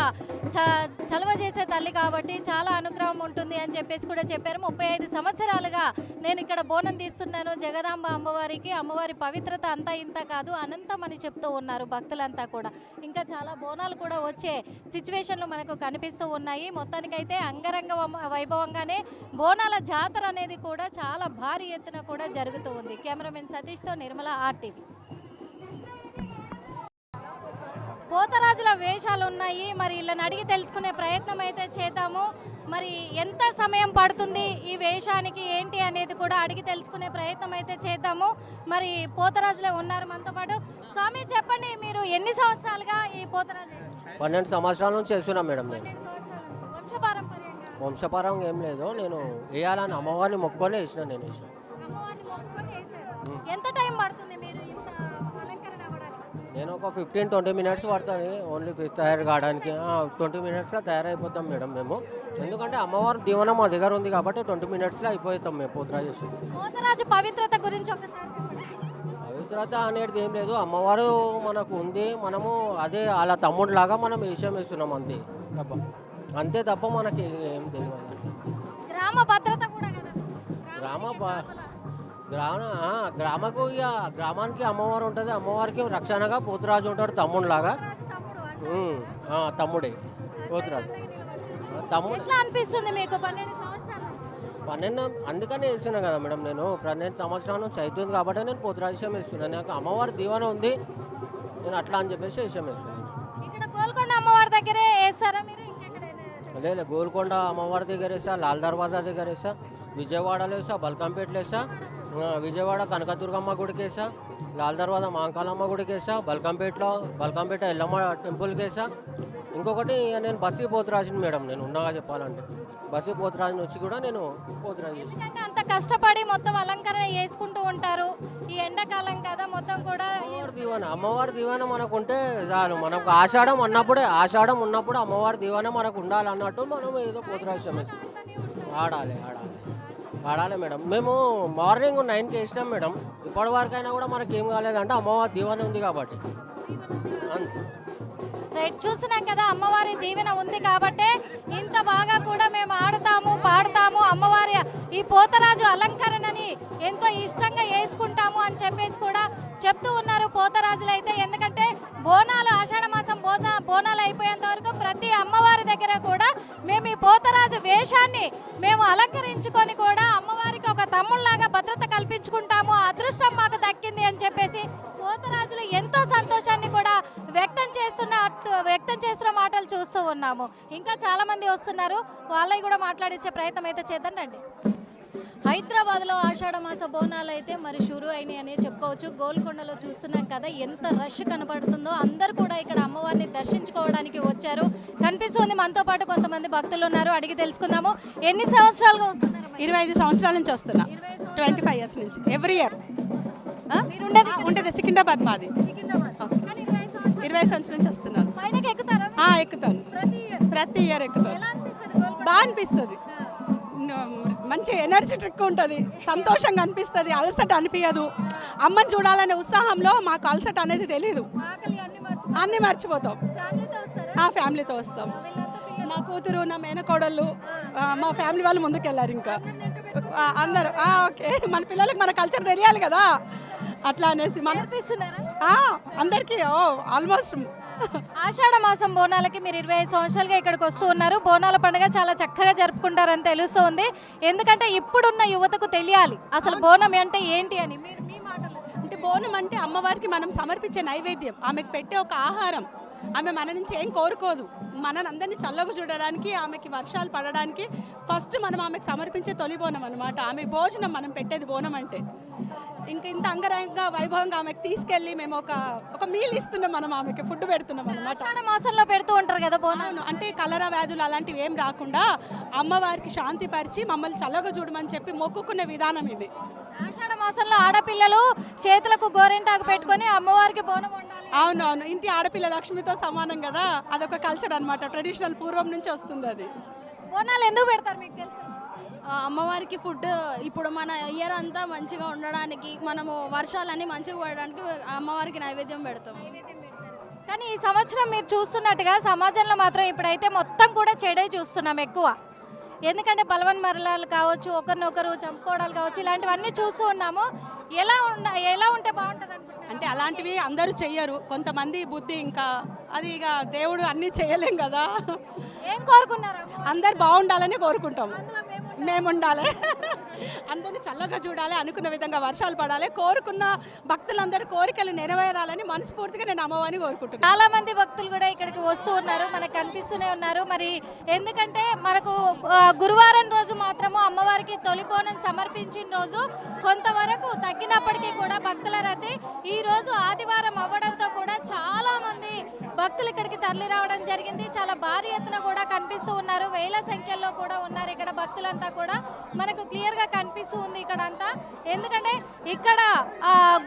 చలవ చేసే తల్లి కాబట్టి చాలా అనుగ్రహం ఉంటుంది అని చెప్పేసి కూడా చెప్పారు. 35 సంవత్సరాలుగా నేను ఇక్కడ బోనం తీస్తున్నాను జగదాంబ అమ్మవారికి. అమ్మవారి పవిత్రత అంతా ఇంత కాదు, అనంతం అని చెప్తూ ఉన్నారు భక్తులంతా కూడా. ఇంకా చాలా బోనాలు కూడా వచ్చే సిచ్యువేషన్లు మనకు కనిపిస్తూ ఉన్నాయి. మొత్తానికైతే అంగరంగ వైభవంగానే బోనాల జాతర అనేది కూడా చాలా భారీ ఎత్తున కూడా జరుగుతూ ఉంది. కెమెరామెన్ సతీష్తో నిర్మల, RTV. పోతరాజుల వేషాలు ఉన్నాయి. మరి వీళ్ళని అడిగి తెలుసుకునే ప్రయత్నం అయితే చేద్దాము. మరి ఎంత సమయం పడుతుంది ఈ వేషానికి ఏంటి అనేది కూడా అడిగి తెలుసుకునే ప్రయత్నం అయితే చేద్దాము. మరి పోతరాజులే ఉన్నారు మనతో పాటు. స్వామి చెప్పండి, మీరు ఎన్ని సంవత్సరాలుగా ఈ పోతరాజు? 12 సంవత్సరాల నుంచి చేస్తున్నాం మేడం. నేను వంశపారంపర్యంగా? వంశపారం ఏం లేదు, నేను వేయాలని అమ్మవారిని మొక్కుకొని వేసిన. నేను వేసాను. అమ్మవారిని మొక్కుకొని వేశారు. ఎంత టైం పడుతుంది మీరు ఇంత అలంకరణ అవ్వడానికి? నేను ఒక 15-20 మినిట్స్ పడుతుంది ఓన్లీ ఫేస్ తయారు కావడానికి. 20 మినిట్స్లో తయారైపోతాం మేడం మేము. ఎందుకంటే అమ్మవారి దీవెన మా దగ్గర ఉంది కాబట్టి 20 మినిట్స్లో అయిపోతాం మేము పోతరాజు. పోతరాజు పవిత్రత గురించి ఒకసారి చెప్పండి. పవిత్రత అనేది ఏం లేదు, అమ్మవారు మనకు ఉంది. మనము అదే వాళ్ళ తమ్ముడిలాగా మనం వేషం వేస్తున్నాం అంతే తప్ప మనకి ఏం తెలియదు. గ్రామ భద్రత కూడా కదా? గ్రామకు ఇక గ్రామానికి అమ్మవారు ఉంటుంది. అమ్మవారికి రక్షణగా పోతురాజు ఉంటాడు తమ్ముడిలాగా. తమ్ముడే పోతురాజు. తమ్ముడు ఎట్లా అనిపిస్తుంది మీకు 12 సంవత్సరాల నుంచి? 12 అందుకనే వేస్తున్నాను కదా మేడం. నేను 12 సంవత్సరాల నుంచి అవుతుంది కాబట్టి నేను పోతురాజు వేస్తున్నాను. నాకు అమ్మవారి దీవెన ఉంది, నేను అట్లా అని చెప్పేసి వేషం వేస్తున్నాను. ఇక్కడ గోల్కొండ అమ్మవారి దగ్గరే వేస్తారా మీరు? లేదు, గోల్కొండ అమ్మవారి దగ్గర వేసా, లాల్ దర్వాజా దగ్గర వేసా, విజయవాడలో వేసా, బల్కంపేటలో వేసా, విజయవాడ కనకదుర్గమ్మ గుడికి వేసా, లాల్ దర్వాజా మాంకాలమ్మ గుడికి వేసా, బల్కంపేట ఎల్లమ్మ టెంపుల్కి వేసా. ఇంకొకటి నేను బస్సీ పోతురాజుని మేడం. నేను ఉన్నగా చెప్పాలంటే బస్సీ పోతురాజుని వచ్చి కూడా నేను పోతురాజు. ఎందుకంటే అంత కష్టపడి మొత్తం అలంకరణ చేసుకుంటూ ఉంటారు. ఈ ఎండాకాలం కదా మొత్తం కూడా. అమ్మవారి దీవెన మనకు ఉంటే చాలు. మనకు ఆషాఢం ఉన్నప్పుడు అమ్మవారి దీవెన మనకు ఉండాలి అన్నట్టు మనం ఏదో పోతురాజు ఆడాలి మేడం. మేము మార్నింగ్ 9కి వేసినాం మేడం. ఇప్పటి వరకైనా కూడా మనకి ఏం కాలేదంటే అమ్మవారి దీవెన ఉంది కాబట్టి. రైట్, చూస్తున్నాం కదా అమ్మవారి దీవెన ఉంది కాబట్టి ఇంత బాగా కూడా మేము ఆడతాము, పాడతాము. అమ్మవారి ఈ పోతరాజు అలంకరణని ఎంతో ఇష్టంగా వేసుకుంటాము అని చెప్పేసి కూడా చెప్తూ ఉన్నారు పోతరాజులు అయితే. ఎందుకంటే బోనాలు ఆషాఢ మాసం బోనాలు అయిపోయేంత వరకు ప్రతి అమ్మవారి దగ్గర కూడా మేము ఈ పోతరాజు వేషాన్ని మేము అలంకరించుకొని కూడా అమ్మవారికి ఒక తమ్ముళ్లాగా భద్రత కల్పించుకుంటాము. అదృష్టం మాకు దక్కింది అని చెప్పేసి పోతరాజులు ఎంతో సంతోషాన్ని కూడా వ్యక్తం చేస్తున్న మాటలు చూస్తూ ఉన్నాము. ఇంకా చాలా మంది వస్తున్నారు, వాళ్ళవి కూడా మాట్లాడించే ప్రయత్నం అయితే చేద్దాం రండి. హైదరాబాద్లో ఆషాఢ మాస బోనాలు అయితే మరి షురు అయినాయి అనే చెప్పుకోవచ్చు. గోల్కొండలో చూస్తున్నాం కదా ఎంత రష్ కనబడుతుందో. అందరూ కూడా ఇక్కడ అమ్మవారిని దర్శించుకోవడానికి వచ్చారు. కనిపిస్తుంది మనతో పాటు కొంతమంది భక్తులు ఉన్నారు, అడిగి తెలుసుకుందాము. ఎన్ని సంవత్సరాలుగా వస్తున్నారు? 25 సంవత్సరాల నుంచి వస్తున్నా. 25 ఇయర్స్ నుంచి ఎవ్రీ ఇయర్. ఉంటుంది సికింద్రాబాద్ మాది. 20 సంవత్సరాల నుంచి వస్తున్నాను. ఎక్కుతాను, ప్రతి ఇయర్ ఎక్కుతాను. బాగా అనిపిస్తుంది, మంచి ఎనర్జెటిక్ ఉంటుంది, సంతోషంగా అనిపిస్తుంది, అలసట అనిపించదు. అమ్మని చూడాలనే ఉత్సాహంలో మాకు అలసట అనేది తెలీదు. అన్నీ మర్చిపోతాం. ఫ్యామిలీతో వస్తాం. నా కూతురు, నా మేనకోడళ్ళు, మా ఫ్యామిలీ వాళ్ళు ముందుకెళ్ళారు. ఇంకా అందరూ ఓకే, మన పిల్లలకి మన కల్చర్ తెలియాలి కదా, అట్లా అనేసి అందరికీ ఆల్మోస్ట్. ఆషాఢ మాసం బోనాలకి మీరు 25 సంవత్సరాలుగా ఇక్కడికి వస్తూ ఉన్నారు. బోనాల పండుగ చాలా చక్కగా జరుపుకుంటారని తెలుస్తుంది. ఎందుకంటే ఇప్పుడున్న యువతకు తెలియాలి అసలు బోనం అంటే ఏంటి అని. మీ మాటలు అంటే బోనం అంటే అమ్మవారికి మనం సమర్పించే నైవేద్యం, ఆమెకు పెట్టే ఒక ఆహారం. ఆమె మన నుంచి ఏం కోరుకోదు, మనని అందరినీ చల్లగా చూడడానికి, ఆమెకి వర్షాలు పడడానికి ఫస్ట్ మనం ఆమెకు సమర్పించే తొలి బోనం అనమాట. ఆమె భోజనం మనం పెట్టేది బోనం అంటే. ఇంకా ఇంత అంగరంగ వైభవంగా ఆమెకు తీసుకెళ్ళి మేము ఒక మీల్ ఇస్తున్నాం, మనం ఆమెకి ఫుడ్ పెడుతున్నాం అనమాట. ఆషాఢ మాసంలో పెడుతూ ఉంటారు కదా బోనాలు. అంటే కలరా వ్యాధులు అలాంటివి ఏం రాకుండా అమ్మవారికి శాంతి పరిచి మమ్మల్ని చల్లగా చూడమని చెప్పి మొక్కుకునే విధానం ఇది. ఆషాఢ మాసంలో ఆడపిల్లలు చేతులకు గోరింటాకు పెట్టుకొని అమ్మవారికి బోనం వండాలి. అవునవును, ఇంటి ఆడపిల్ల లక్ష్మితో సమానం కదా, అదొక కల్చర్ అనమాట, ట్రెడిషనల్ పూర్వం నుంచి వస్తుంది అది. బోనాలు ఎందుకు పెడతారు మీకు తెలుసు? అమ్మవారికి ఫుడ్ ఇప్పుడు మన ఇయర్ అంతా మంచిగా ఉండడానికి, మనము వర్షాలన్నీ మంచిగా పడడానికి అమ్మవారికి నైవేద్యం పెడతాం. కానీ ఈ సంవత్సరం మీరు చూస్తున్నట్టుగా సమాజంలో మాత్రం ఇప్పుడైతే మొత్తం కూడా చెడే చూస్తున్నాం ఎక్కువ. ఎందుకంటే బలవన్ మరణాలు కావచ్చు, ఒకరినొకరు చంపుకోవడాలు కావచ్చు, ఇలాంటివన్నీ చూస్తూ ఉన్నాము. ఎలా ఉంటే బాగుంటుంది అనుకుంటున్నారు? అంటే అలాంటివి అందరూ చెయ్యరు, కొంతమంది బుద్ధి ఇంకా అది ఇక దేవుడు అన్నీ చేయలేం కదా. ఏం కోరుకున్నారు? అందరు బాగుండాలని కోరుకుంటాము, మేము ఉండాలి, అందరిని చల్లగా చూడాలి, అనుకున్న విధంగా వర్షాలు పడాలి, కోరుకున్న భక్తులందరూ కోరికలు నెరవేరాలని మనస్ఫూర్తిగా నేను అమ్మవారిని కోరుకుంటున్నాను. చాలా మంది భక్తులు కూడా ఇక్కడికి వస్తూ ఉన్నారు, మనకు కనిపిస్తూనే ఉన్నారు. మరి ఎందుకంటే మనకు గురువారం రోజు మాత్రము అమ్మవారికి తొలి బోనం సమర్పించిన రోజు కొంతవరకు తగ్గినప్పటికీ కూడా భక్తుల రద్దీ ఈ రోజు ఆదివారం అవ్వడంతో కూడా చాలా మంది భక్తులు ఇక్కడికి తరలి రావడం జరిగింది. చాలా భారీ ఎత్తున కూడా కనిపిస్తూ ఉన్నారు, వేల సంఖ్యలో కూడా ఉన్నారు ఇక్కడ భక్తులంతా కూడా మనకు క్లియర్గా కనిపిస్తూ ఉంది ఇక్కడ అంతా. ఎందుకంటే ఇక్కడ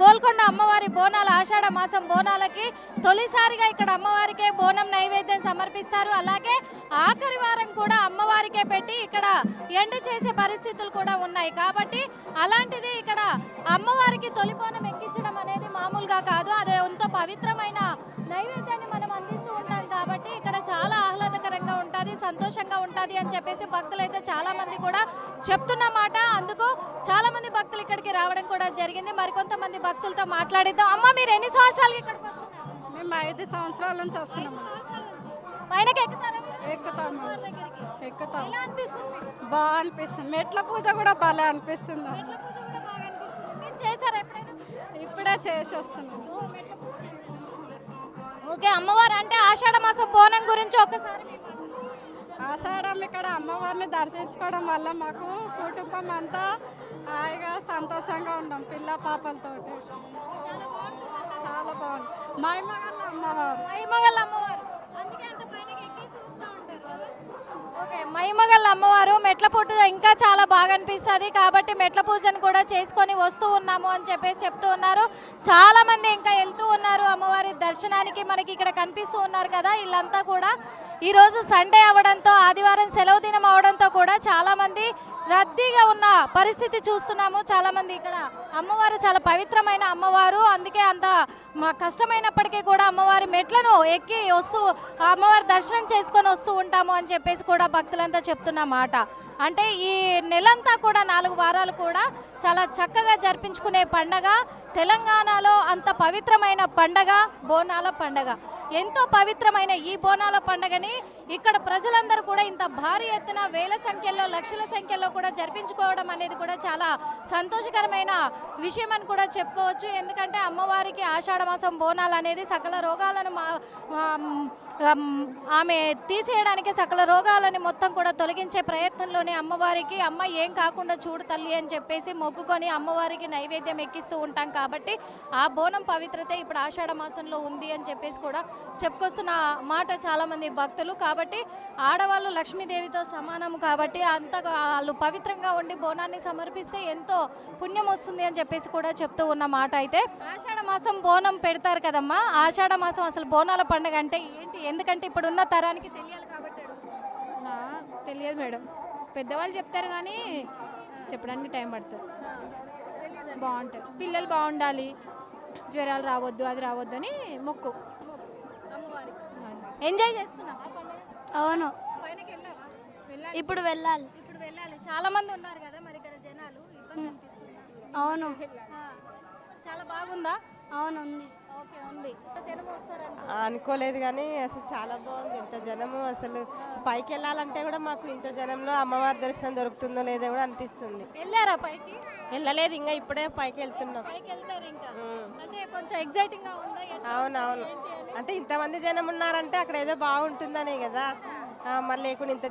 గోల్కొండ అమ్మవారి బోనాలు ఆషాఢ మాసం బోనాలకి తొలిసారిగా ఇక్కడ అమ్మవారికే బోనం నైవేద్యం సమర్పిస్తారు. అలాగే ఆఖరి వారం కూడా అమ్మవారికే పెట్టి ఇక్కడ ఎండు చేసే పరిస్థితులు కూడా ఉన్నాయి. కాబట్టి అలాంటిది ఇక్కడ అమ్మవారికి తొలి బోనం ఎక్కించడం అనేది మామూలుగా కాదు, అది ఎంతో పవిత్రమైన నైవేద్యాన్ని మనం అందిస్తూ ఉంటాం. కాబట్టి ఇక్కడ చాలా ఆహ్లాదకరంగా ఉంటుంది, సంతోషంగా ఉంటుంది అని చెప్పేసి భక్తులు అయితే చాలా మంది కూడా చెప్తున్నమాట. అందుకు చాలా మంది భక్తులు ఇక్కడికి రావడం కూడా జరిగింది. మరికొంతమంది భక్తులతో మాట్లాడిద్దాం. అమ్మ, మీరు ఎన్ని సంవత్సరాలకి ఇక్కడికి వస్తున్నారు? మేము 5 సంవత్సరాల నుంచి వస్తున్నాము. పైనకి ఎక్కుతారా? ఎక్కుతాము, ఎక్కుతాం. ఎలా అనిపిస్తుంది మీకు? బాగా అనిపిస్తుంది. మెట్ల పూజ కూడా భలే అనిపిస్తుంది. మెట్ల పూజ కూడా బాగా అనిపిస్తుంది. మీరు చేశారా ఎప్పుడైనా? ఇప్పుడే చేసి వస్తున్నాము. ఓకే, అమ్మవారు అంటే ఆషాఢ మాసం బోనం గురించి ఒకసారి మీ మాటలు. ఆషాఢం ఇక్కడ అమ్మవారిని దర్శించుకోవడం వల్ల మాకు కుటుంబం అంతా హాయిగా సంతోషంగా ఉన్నాం, పిల్ల పాపలతోటి. చాలా బాగుంది. మైమగల్ల అమ్మవారు. మైమగల్ల అమ్మవారు, అందుకే అంత పైనకి ఎక్కి చూస్తూ ఉంటారు కదా. ఓకే, మైమగల్ల అమ్మవారు మెట్ల పూట ఇంకా చాలా బాగా అనిపిస్తుంది. కాబట్టి మెట్ల పూజను కూడా చేసుకొని వస్తూ ఉన్నాము అని చెప్పేసి చెప్తూ ఉన్నారు. చాలా మంది ఇంకా వెళ్తూ ఉన్నారు అమ్మవారి దర్శనానికి. మనకి ఇక్కడ కనిపిస్తూ ఉన్నారు కదా, వీళ్ళంతా కూడా ఈరోజు సండే అవడంతో, ఆదివారం సెలవు దినం అవడంతో కూడా చాలా మంది రద్దీగా ఉన్న పరిస్థితి చూస్తున్నాము. చాలా మంది ఇక్కడ అమ్మవారు చాలా పవిత్రమైన అమ్మవారు, అందుకే అంత కష్టమైనప్పటికీ కూడా అమ్మవారి మెట్లను ఎక్కి వస్తూ అమ్మవారి దర్శనం చేసుకొని వస్తూ ఉంటాము అని చెప్పేసి కూడా భక్తులంతా చెప్తున్న మాట. అంటే ఈ నెలంతా కూడా 4 వారాలు కూడా చాలా చక్కగా జరిపించుకునే పండగ తెలంగాణలో. అంత పవిత్రమైన పండగ బోనాల పండగ. ఎంతో పవిత్రమైన ఈ బోనాల పండగని ఇక్కడ ప్రజలందరూ కూడా ఇంత భారీ ఎత్తున వేల సంఖ్యలో, లక్షల సంఖ్యలో కూడా జరిపించుకోవడం అనేది కూడా చాలా సంతోషకరమైన విషయం అని కూడా చెప్పుకోవచ్చు. ఎందుకంటే అమ్మవారికి ఆషాఢ మాసం బోనాలు అనేది సకల రోగాలను ఆమె తీసేయడానికి, సకల రోగాలని మొత్తం కూడా తొలగించే ప్రయత్నంలోనే అమ్మవారికి అమ్మ ఏం కాకుండా చూడు తల్లి అని చెప్పేసి మొక్కుకొని అమ్మవారికి నైవేద్యం ఎక్కిస్తూ ఉంటాం. కాబట్టి ఆ బోనం పవిత్రత ఇప్పుడు ఆషాఢ మాసంలో ఉంది అని చెప్పేసి కూడా చెప్పుకొస్తున్న మాట చాలామంది భక్తులు. కాబట్టి ఆడవాళ్ళు లక్ష్మీదేవితో సమానం కాబట్టి అంత వాళ్ళు పవిత్రంగా ఉండి బోనాన్ని సమర్పిస్తే ఎంతో పుణ్యం వస్తుంది అని చెప్పేసి కూడా చెప్తూ ఉన్న మాట. అయితే ఆషాఢ మాసం బోనం పెడతారు కదమ్మా, ఆషాఢ మాసం అసలు బోనాల పండుగ అంటే ఏంటి? ఎందుకంటే ఇప్పుడున్న తరానికి తెలియాలి కాబట్టి. తెలియదు మేడం, పెద్దవాళ్ళు చెప్తారు కానీ చెప్పడానికి టైం పడుతుంది. బాగుంటుంది, పిల్లలు బాగుండాలి, జ్వరాలు రావద్దు, అది రావద్దు అని మొక్కు. ఎంజాయ్ చేస్తున్నావా పండుగ? అవును, పైనకి వెళ్ళావా? ఇప్పుడు వెళ్ళాలి. ఇప్పుడు వెళ్ళాలి. చాలా మంది ఉన్నారు కదా మరి ఇక్కడ జనాలు, ఇబ్బంది అనిపిస్తుందా? అవును, చాలా బాగుందా? అవును ఉంది. ఓకే, ఉంది. జనం వస్తారంట. అనుకోలేదు కానీ అసలు చాలా బాగుంది. ఇంత జనము, అసలు పైకి వెళ్ళాలంటే కూడా మాకు ఇంత జనంలో అమ్మవారి దర్శనం దొరుకుతుందో లేదో కూడా అనిపిస్తుంది. వెళ్ళారా పైకి? వెళ్ళలేదు, ఇంకా ఇప్పుడే పైకి వెళ్తున్నాం. పైకి వెళ్తారు ఇంకా. అంటే కొంచెం ఎగ్జైటింగ్ గా ఉందా? అవునవును, అంటే ఇంతమంది జనం ఉన్నారంటే అక్కడ ఏదో బాగుంటుందనే కదా, మరి లేకుండా ఇంత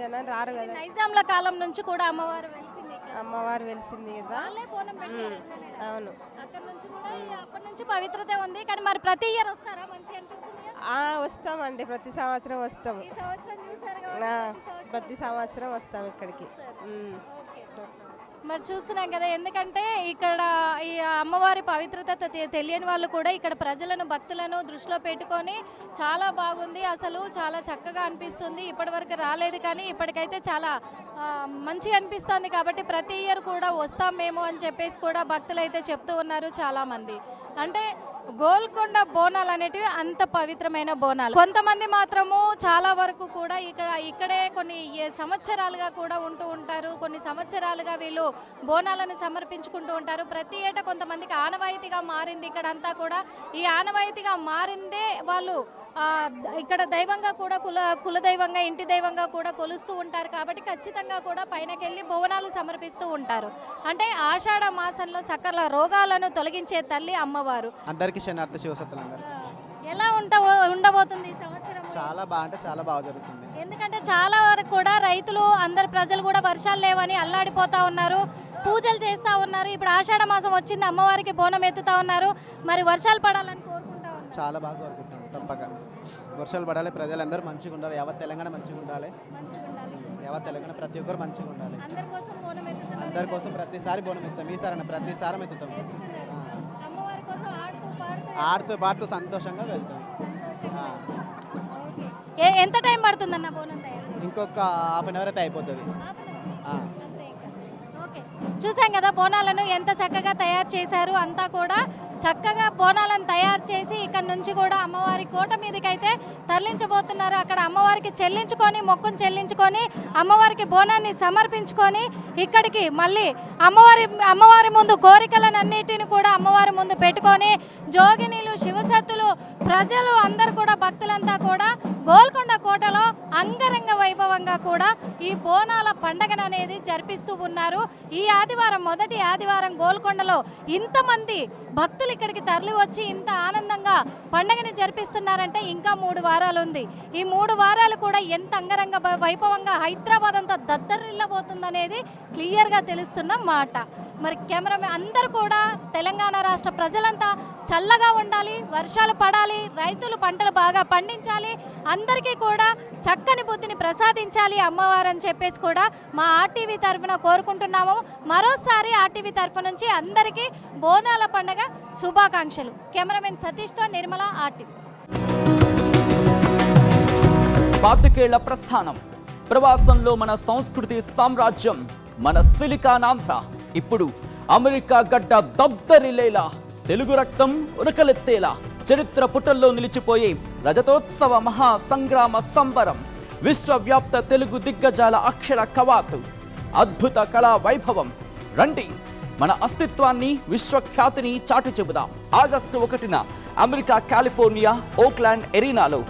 జనం రారు కదా. నైజాంల కాలం నుంచి కూడా అమ్మవారు వెలిసింది ఇక్కడ. అమ్మవారు వెలిసింది కదా. వాళ్ళే బోనం పెట్టారు actually. అవును. అక్కడ నుంచి కూడా అప్పటి నుంచి పవిత్రత ఉంది. కానీ మరి ప్రతి ఇయర్ వస్తారా? మంచిగా అనిపిస్తుంది. వస్తామండి, ప్రతి సంవత్సరం వస్తాము. ఈ సంవత్సరం చూసారు ప్రతి సంవత్సరం వస్తాం ఇక్కడికి. మరి చూస్తున్నాం కదా, ఎందుకంటే ఇక్కడ ఈ అమ్మవారి పవిత్రత తెలియని వాళ్ళు కూడా ఇక్కడ ప్రజలను భక్తులను దృష్టిలో పెట్టుకొని చాలా బాగుంది, అసలు చాలా చక్కగా అనిపిస్తుంది. ఇప్పటివరకు రాలేదు కానీ ఇప్పటికైతే చాలా మంచిగా అనిపిస్తుంది. కాబట్టి ప్రతి ఇయర్ కూడా వస్తాం మేము అని చెప్పేసి కూడా భక్తులు అయితే చెప్తూ ఉన్నారు చాలామంది. అంటే గోల్కొండ బోనాలు అనేటివి అంత పవిత్రమైన బోనాలు. కొంతమంది మాత్రము చాలా వరకు కూడా ఇక్కడే కొన్ని సంవత్సరాలుగా కూడా ఉంటూ ఉంటారు. కొన్ని సంవత్సరాలుగా వీళ్ళు బోనాలను సమర్పించుకుంటూ ఉంటారు. ప్రతి ఏటా కొంతమందికి ఆనవాయితీగా మారింది ఇక్కడంతా కూడా. ఈ ఆనవాయితీగా మారిందే వాళ్ళు ఇక్కడ దైవంగా కూడా కులదైవంగా ఇంటి దైవంగా కూడా కొలుస్తూ ఉంటారు. కాబట్టి ఖచ్చితంగా కూడా పైనకెళ్ళి బోనాలు సమర్పిస్తూ ఉంటారు. అంటే ఆషాఢ మాసంలో సకల రోగాలను తొలగించే తల్లి అమ్మవారు. అందరికీ శనార్థ శివసత్తులందరూ ఎలా ఉండబోతుంది ఈ సంవత్సరం? చాలా బాగా, అంటే చాలా బాగా జరుగుతుంది. ఎందుకంటే చాలా వరకు కూడా రైతులు అందరు ప్రజలు కూడా వర్షాలు లేవని అల్లాడిపోతా ఉన్నారు, పూజలు చేస్తూ ఉన్నారు. ఇప్పుడు ఆషాఢ మాసం వచ్చింది, అమ్మవారికి బోనం ఎత్తుతా ఉన్నారు. మరి వర్షాలు పడాలని కోరుకుంటా ఉన్నారు. చాలా బాగా కోరుకుంటాం. తప్పక వర్షాలు పడాలి, ప్రజలందరూ మంచిగా ఉండాలి, యావత్ తెలంగాణ మంచిగా ఉండాలి, యావత్ తెలంగాణ ప్రతి ఒక్కరు మంచిగా ఉండాలి. అందరి కోసం ప్రతిసారి బోనం ఎత్తాం, ఈసారి ప్రతిసారి ఎత్తుతాం. అమ్మవారి కోసం ఆడుతూ పాడుతూ సంతోషంగా వెళ్తాం. ఎంత టైం పడుతుందన్న బోనం తయారు? ఇంకొక హాఫ్ అన్ అవర్ అయితే అయిపోతుంది. ఓకే, చూసాం కదా బోనాలను ఎంత చక్కగా తయారు చేశారు. అంతా కూడా చక్కగా బోనాలను తయారు చేసి ఇక్కడ నుంచి కూడా అమ్మవారి కోట మీదకైతే తరలించబోతున్నారు. అక్కడ అమ్మవారికి మొక్కును చెల్లించుకొని అమ్మవారికి బోనాన్ని సమర్పించుకొని ఇక్కడికి మళ్ళీ అమ్మవారి ముందు కోరికలన్నిటిని కూడా అమ్మవారి ముందు పెట్టుకొని జోగినీలు శివసత్తులు ప్రజలు అందరూ కూడా భక్తులంతా కూడా గోల్కొండ కోటలో అంగరంగ వైభవంగా కూడా ఈ బోనాల పండగను అనేది జరిపిస్తూ ఉన్నారు. ఈ ఆదివారం, మొదటి ఆదివారం గోల్కొండలో ఇంతమంది భక్తులు ఇక్కడికి తరలి వచ్చి ఇంత ఆనందంగా పండగని జరిపిస్తున్నారంటే ఇంకా 3 వారాలు ఉంది. ఈ 3 వారాలు కూడా ఎంత అంగరంగ వైభవంగా హైదరాబాద్ అంతా దద్దరిల్లబోతుందనేది క్లియర్గా తెలుస్తున్న మాట. మరి కెమెరామెన్ అందరూ కూడా తెలంగాణ రాష్ట్ర ప్రజలంతా చల్లగా ఉండాలి, వర్షాలు పడాలి, రైతులు పంటలు బాగా పండించాలి, అందరికీ కూడా చక్కని బుద్ధిని ప్రసాదించాలి అమ్మవారు అని చెప్పేసి కూడా మా ఆర్టీవీ తరఫున కోరుకుంటున్నాము. మరోసారి ఆర్టీవీ తరఫు నుంచి అందరికీ బోనాల పండుగ శుభాకాంక్షలు. కెమెరామెన్ సతీష్తో నిర్మల, ఆర్టీవీ. 25 ఏళ్ల ప్రస్థానం, ప్రవాసంలో మన సంస్కృతి సామ్రాజ్యం, మన సిలికానాంధ్ర ఇప్పుడు అమెరికా గడ్డ దద్దరిల్లేలా, తెలుగు రక్తం ఉరకలెత్తేలా, చరిత్ర పుటల్లో నిలిచిపోయే రజతోత్సవ మహా సంగ్రామ సంబరం, విశ్వవ్యాప్త తెలుగు దిగ్గజాల అక్షర కవాతు, అద్భుత కళా వైభవం. రండి, మన అస్తిత్వాన్ని, విశ్వఖ్యాతిని చాటి చెబుదాం. ఆగస్టు 1న అమెరికా కాలిఫోర్నియా ఓక్లాండ్ ఎరీనాలో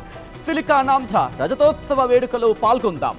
సిలికానాంధ్ర రజతోత్సవ వేడుకలో పాల్గొందాం.